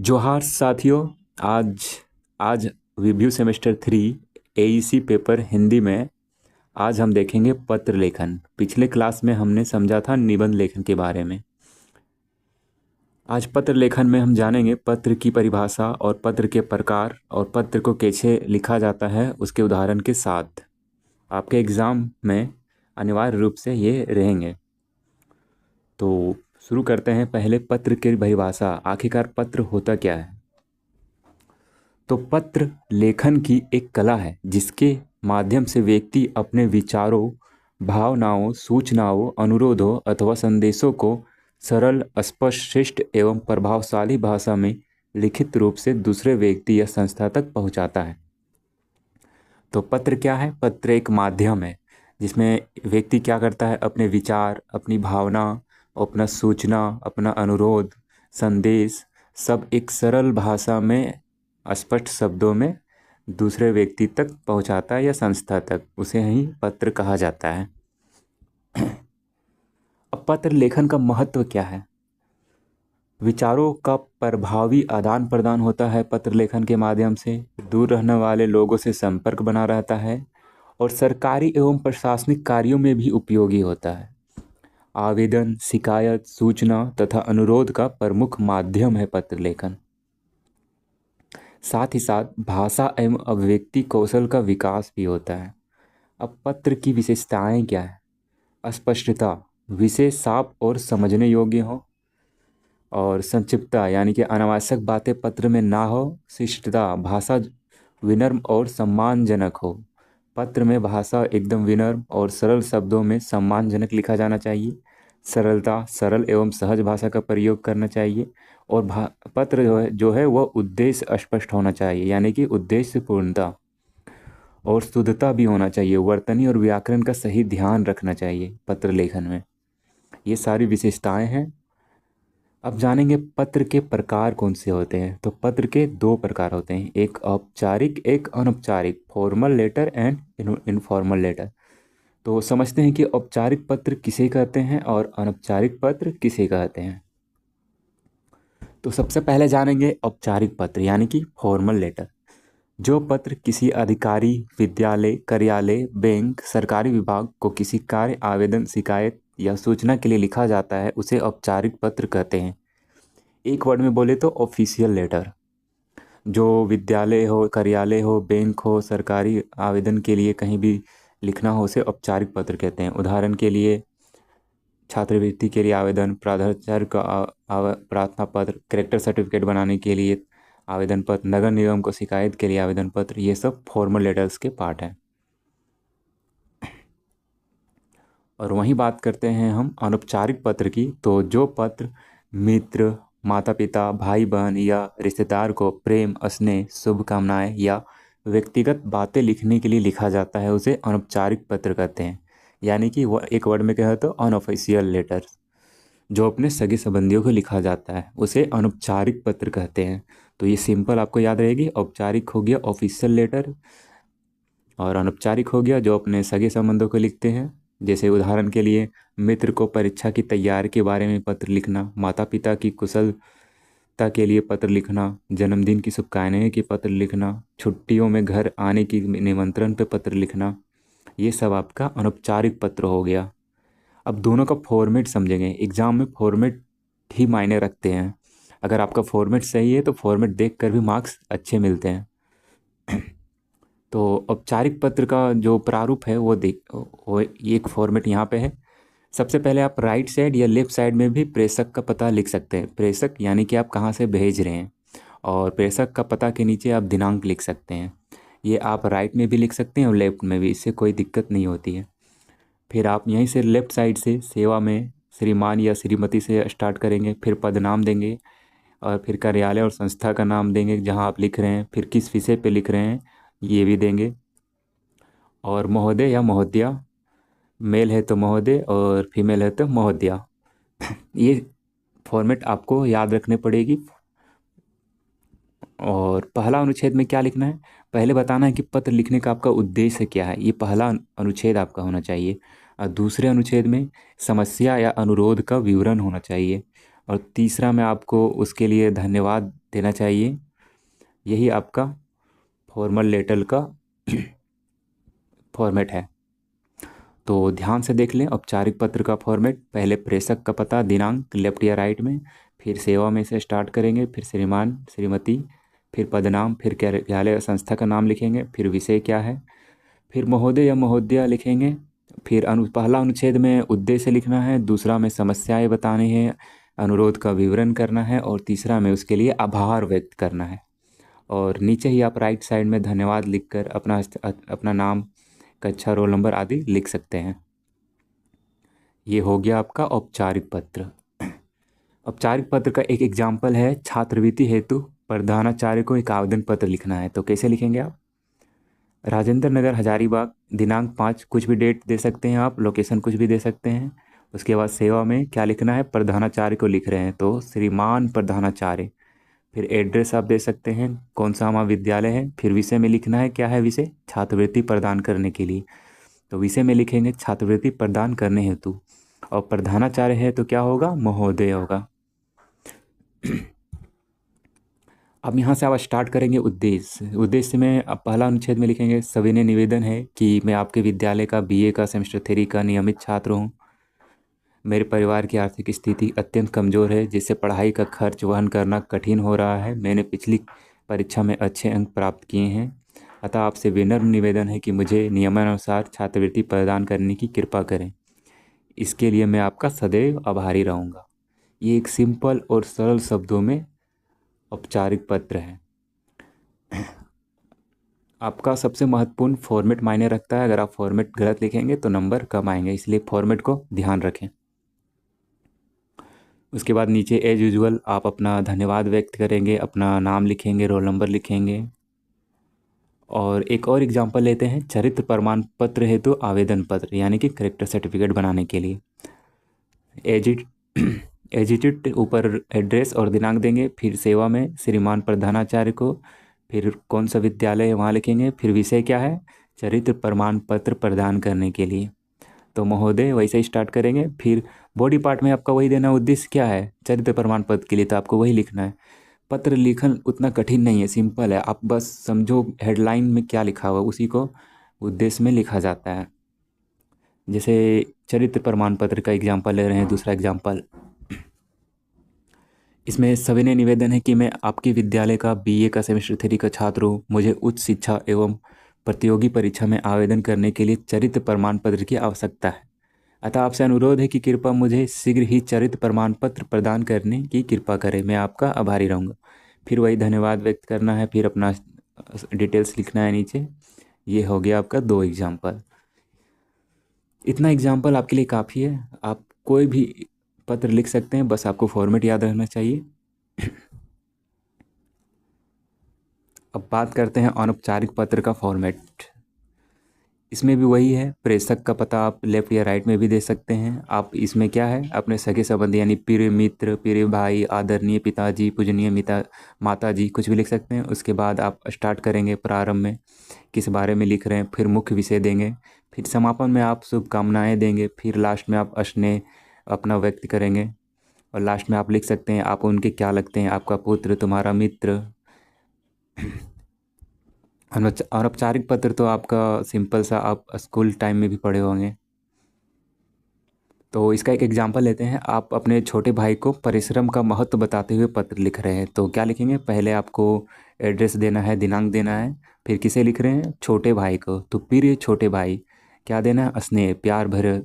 जोहार साथियों। आज आज review semester 3 AEC paper Hindi में आज हम देखेंगे पत्र लेखन। पिछले क्लास में हमने समझा था निबंध लेखन के बारे में। आज पत्र लेखन में हम जानेंगे पत्र की परिभाषा और पत्र के प्रकार और पत्र को कैसे लिखा जाता है उसके उदाहरण के साथ। आपके एग्ज़ाम में अनिवार्य रूप से ये रहेंगे। तो शुरू करते हैं। पहले पत्र की परिभाषा। आखिरकार पत्र होता क्या है? तो पत्र लेखन की एक कला है जिसके माध्यम से व्यक्ति अपने विचारों, भावनाओं, सूचनाओं, अनुरोधों अथवा संदेशों को सरल, स्पष्ट, शिष्ट एवं प्रभावशाली भाषा में लिखित रूप से दूसरे व्यक्ति या संस्था तक पहुंचाता है। तो पत्र क्या है? पत्र एक माध्यम है जिसमें व्यक्ति क्या करता है, अपने विचार, अपनी भावना, अपना सूचना, अपना अनुरोध, संदेश सब एक सरल भाषा में, स्पष्ट शब्दों में दूसरे व्यक्ति तक पहुंचाता है या संस्था तक। उसे ही पत्र कहा जाता है। अब पत्र लेखन का महत्व क्या है? विचारों का प्रभावी आदान प्रदान होता है पत्र लेखन के माध्यम से। दूर रहने वाले लोगों से संपर्क बना रहता है और सरकारी एवं प्रशासनिक कार्यों में भी उपयोगी होता है। आवेदन, शिकायत, सूचना तथा अनुरोध का प्रमुख माध्यम है पत्र लेखन। साथ ही साथ भाषा एवं अभिव्यक्ति कौशल का विकास भी होता है। अब पत्र की विशेषताएं क्या है? स्पष्टता, विषय साफ और समझने योग्य हो, और संक्षिप्तता यानी कि अनावश्यक बातें पत्र में ना हो। शिष्टता, भाषा विनम्र और सम्मानजनक हो। पत्र में भाषा एकदम विनम्र और सरल शब्दों में सम्मानजनक लिखा जाना चाहिए। सरलता, सरल एवं सहज भाषा का प्रयोग करना चाहिए। और पत्र जो है वह उद्देश्य स्पष्ट होना चाहिए, यानी कि उद्देश्य पूर्णता और शुद्धता भी होना चाहिए। वर्तनी और व्याकरण का सही ध्यान रखना चाहिए पत्र लेखन में। ये सारी विशेषताएं हैं। अब जानेंगे पत्र के प्रकार कौन से होते हैं। तो पत्र के दो प्रकार होते हैं, एक औपचारिक, एक अनौपचारिक, formal letter and informal letter. तो समझते हैं कि औपचारिक पत्र किसे कहते हैं और अनौपचारिक पत्र किसे कहते हैं। तो सबसे पहले जानेंगे औपचारिक पत्र यानी कि फॉर्मल लेटर। जो पत्र किसी अधिकारी, विद्यालय, कार्यालय, बैंक, सरकारी विभाग को किसी कार्य, आवेदन, शिकायत या सूचना के लिए लिखा जाता है उसे औपचारिक पत्र कहते हैं। एक वर्ड में बोले तो ऑफिशियल लेटर। जो विद्यालय हो, कार्यालय हो, बैंक हो, सरकारी आवेदन के लिए कहीं भी लिखना हो उसे औपचारिक पत्र कहते हैं। उदाहरण के लिए छात्रवृत्ति के लिए आवेदन, प्रार्थना का प्रार्थना पत्र, कैरेक्टर सर्टिफिकेट बनाने के लिए आवेदन पत्र, नगर निगम को शिकायत के लिए आवेदन पत्र, ये सब फॉर्मल लेटर्स के पार्ट हैं। और वहीं बात करते हैं हम अनौपचारिक पत्र की। तो जो पत्र मित्र, माता पिता, भाई बहन या रिश्तेदार को प्रेम, स्नेह, शुभकामनाएं या व्यक्तिगत बातें लिखने के लिए लिखा जाता है उसे अनौपचारिक पत्र कहते हैं। यानी कि वह एक वर्ड में कहे तो अनऑफिशियल लेटर। जो अपने सगे संबंधियों को लिखा जाता है उसे अनौपचारिक पत्र कहते हैं। तो ये सिंपल आपको याद रहेगी। औपचारिक हो गया ऑफिशियल लेटर, और अनौपचारिक हो गया जो अपने सगे संबंधों को लिखते हैं। जैसे उदाहरण के लिए मित्र को परीक्षा की तैयारी के बारे में पत्र लिखना, माता पिता की कुशलता के लिए पत्र लिखना, जन्मदिन की शुभकामनाएं की पत्र लिखना, छुट्टियों में घर आने की निमंत्रण पे पत्र लिखना, ये सब आपका अनौपचारिक पत्र हो गया। अब दोनों का फॉर्मेट समझेंगे। एग्जाम में फॉर्मेट ही मायने रखते हैं। अगर आपका फॉर्मेट सही है तो फॉर्मेट देख कर भी मार्क्स अच्छे मिलते हैं। तो औपचारिक पत्र का जो प्रारूप है वो एक फॉर्मेट यहाँ पे है। सबसे पहले आप राइट साइड या लेफ्ट साइड में भी प्रेषक का पता लिख सकते हैं। प्रेषक यानी कि आप कहाँ से भेज रहे हैं, और प्रेषक का पता के नीचे आप दिनांक लिख सकते हैं। ये आप राइट में भी लिख सकते हैं और लेफ्ट में भी, इससे कोई दिक्कत नहीं होती है। फिर आप यहीं से लेफ्ट साइड से सेवा में श्रीमान या श्रीमती से स्टार्ट करेंगे, फिर पद नाम देंगे, और फिर कार्यालय और संस्था का नाम देंगे जहां आप लिख रहे हैं, फिर किस विषय पे लिख रहे हैं ये भी देंगे, और महोदय या महोदया, मेल है तो महोदय और फीमेल है तो महोदया। ये फॉर्मेट आपको याद रखने पड़ेगी। और पहला अनुच्छेद में क्या लिखना है, पहले बताना है कि पत्र लिखने का आपका उद्देश्य क्या है, ये पहला अनुच्छेद आपका होना चाहिए। और दूसरे अनुच्छेद में समस्या या अनुरोध का विवरण होना चाहिए। और तीसरा में आपको उसके लिए धन्यवाद देना चाहिए। यही आपका फॉर्मल लेटर का फॉर्मेट है। तो ध्यान से देख लें औपचारिक पत्र का फॉर्मेट। पहले प्रेषक का पता, दिनांक लेफ्ट या राइट में, फिर सेवा में से स्टार्ट करेंगे, फिर श्रीमान श्रीमती, फिर पदनाम, फिर कार्यालय संस्था का नाम लिखेंगे, फिर विषय क्या है, फिर महोदय या महोदया लिखेंगे, फिर पहला अनुच्छेद में उद्देश्य लिखना है, दूसरा में समस्याएं बतानी है, अनुरोध का विवरण करना है, और तीसरा में उसके लिए आभार व्यक्त करना है। और नीचे ही आप राइट साइड में धन्यवाद लिखकर अपना नाम, कक्षा, रोल नंबर आदि लिख सकते हैं। ये हो गया आपका औपचारिक पत्र। औपचारिक पत्र का एक एग्जाम्पल है, छात्रवृत्ति हेतु प्रधानाचार्य को एक आवेदन पत्र लिखना है। तो कैसे लिखेंगे आप? राजेंद्र नगर हजारीबाग, दिनांक 5, कुछ भी डेट दे सकते हैं आप, लोकेशन कुछ भी दे सकते हैं। उसके बाद सेवा में क्या लिखना है, प्रधानाचार्य को लिख रहे हैं तो श्रीमान प्रधानाचार्य। फिर एड्रेस आप दे सकते हैं, कौन सा महाविद्यालय है। फिर विषय में लिखना है, क्या है विषय, छात्रवृत्ति प्रदान करने के लिए। तो विषय में लिखेंगे छात्रवृत्ति प्रदान करने हेतु, और प्रधानाचार्य है तो क्या होगा, महोदय होगा। अब यहाँ से आप स्टार्ट करेंगे उद्देश्य। उद्देश्य में अब पहला अनुच्छेद में लिखेंगे, सविनय निवेदन है कि मैं आपके विद्यालय का बीए का सेमेस्टर 3 का नियमित छात्र हूँ। मेरे परिवार की आर्थिक स्थिति अत्यंत कमज़ोर है, जिससे पढ़ाई का खर्च वहन करना कठिन हो रहा है। मैंने पिछली परीक्षा में अच्छे अंक प्राप्त किए हैं, अतः आपसे विनम्र निवेदन है कि मुझे नियमानुसार छात्रवृत्ति प्रदान करने की कृपा करें। इसके लिए मैं आपका सदैव आभारी रहूँगा। ये एक सिंपल और सरल शब्दों में औपचारिक पत्र है। आपका सबसे महत्वपूर्ण फॉर्मेट मायने रखता है। अगर आप फॉर्मेट गलत लिखेंगे तो नंबर कम आएंगे, इसलिए फॉर्मेट को ध्यान रखें। उसके बाद नीचे एज यूजुअल आप अपना धन्यवाद व्यक्त करेंगे, अपना नाम लिखेंगे, रोल नंबर लिखेंगे। और एक और एग्जांपल लेते हैं, चरित्र प्रमाण पत्र हेतु आवेदन पत्र, यानी कि करेक्टर सर्टिफिकेट बनाने के लिए। एजिटेड ऊपर एड्रेस और दिनांक देंगे, फिर सेवा में श्रीमान प्रधानाचार्य को, फिर कौन सा विद्यालय है वहाँ लिखेंगे, फिर विषय क्या है, चरित्र प्रमाण पत्र प्रदान करने के लिए। तो महोदय वैसे ही स्टार्ट करेंगे। फिर बॉडी पार्ट में आपका वही देना, उद्देश्य क्या है, चरित्र प्रमाण पत्र के लिए, तो आपको वही लिखना है। पत्र लिखन उतना कठिन नहीं है, सिंपल है। आप बस समझो हेडलाइन में क्या लिखा हुआ, उसी को उद्देश्य में लिखा जाता है। जैसे चरित्र प्रमाण पत्र का एग्जाम्पल ले रहे हैं, दूसरा एग्जाम्पल, इसमें सविनय निवेदन है कि मैं आपके विद्यालय का बीए का सेमेस्टर 3 का छात्र हूँ। मुझे उच्च शिक्षा एवं प्रतियोगी परीक्षा में आवेदन करने के लिए चरित्र प्रमाण पत्र की आवश्यकता है, अतः आपसे अनुरोध है कि कृपया मुझे शीघ्र ही चरित्र प्रमाण पत्र प्रदान करने की कृपा करें। मैं आपका आभारी रहूँगा। फिर वही धन्यवाद व्यक्त करना है, फिर अपना डिटेल्स लिखना है नीचे। ये हो गया आपका 2 एग्जाम्पल। इतना एग्जाम्पल आपके लिए काफ़ी है, आप कोई भी पत्र लिख सकते हैं, बस आपको फॉर्मेट याद रखना चाहिए। अब बात करते हैं अनौपचारिक पत्र का फॉर्मेट। इसमें भी वही है, प्रेषक का पता आप लेफ्ट या राइट में भी दे सकते हैं। आप इसमें क्या है, अपने सगे संबंधी यानी प्रिय मित्र, प्रिय भाई, आदरणीय पिताजी, पूजनीय माता जी, कुछ भी लिख सकते हैं। उसके बाद आप स्टार्ट करेंगे प्रारंभ में किस बारे में लिख रहे हैं, फिर मुख्य विषय देंगे, फिर समापन में आप शुभकामनाएं देंगे, फिर लास्ट में आप स्नेह अपना व्यक्त करेंगे, और लास्ट में आप लिख सकते हैं आप उनके क्या लगते हैं, आपका पुत्र, तुम्हारा मित्र। अनौपचारिक पत्र तो आपका सिंपल सा आप स्कूल टाइम में भी पढ़े होंगे। तो इसका एक एग्जांपल लेते हैं, आप अपने छोटे भाई को परिश्रम का महत्व बताते हुए पत्र लिख रहे हैं। तो क्या लिखेंगे, पहले आपको एड्रेस देना है, दिनांक देना है, फिर किसे लिख रहे हैं, छोटे भाई को, तो प्रिय छोटे भाई, क्या देना है, स्नेह, प्यार भरे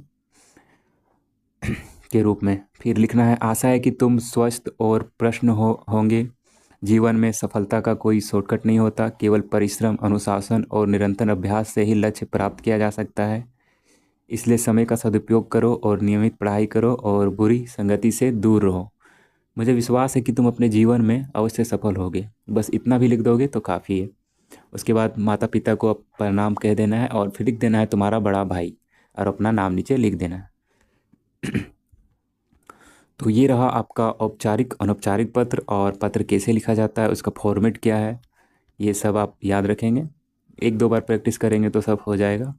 के रूप में। फिर लिखना है, आशा है कि तुम स्वस्थ और प्रसन्न होंगे। जीवन में सफलता का कोई शॉर्टकट नहीं होता, केवल परिश्रम, अनुशासन और निरंतर अभ्यास से ही लक्ष्य प्राप्त किया जा सकता है। इसलिए समय का सदुपयोग करो और नियमित पढ़ाई करो और बुरी संगति से दूर रहो। मुझे विश्वास है कि तुम अपने जीवन में अवश्य सफल होगे। बस इतना भी लिख दोगे तो काफ़ी है। उसके बाद माता पिता को प्रणाम कह देना है, और फिर लिख देना है तुम्हारा बड़ा भाई, और अपना नाम नीचे लिख देना है। तो ये रहा आपका औपचारिक अनौपचारिक पत्र, और पत्र कैसे लिखा जाता है, उसका फॉर्मेट क्या है, ये सब आप याद रखेंगे। 1-2 बार प्रैक्टिस करेंगे तो सब हो जाएगा।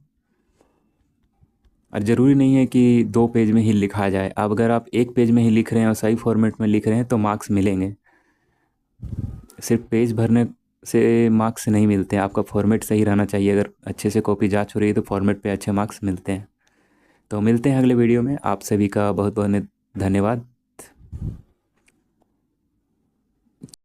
और ज़रूरी नहीं है कि 2 पेज में ही लिखा जाए। अब अगर आप 1 पेज में ही लिख रहे हैं और सही फॉर्मेट में लिख रहे हैं तो मार्क्स मिलेंगे। सिर्फ पेज भरने से मार्क्स नहीं मिलते हैं, आपका फॉर्मेट सही रहना चाहिए। अगर अच्छे से कॉपी जाँच हो रही है तो फॉर्मेट पे अच्छे मार्क्स मिलते हैं। तो मिलते हैं अगले वीडियो में। आप सभी का बहुत बहुत धन्यवाद।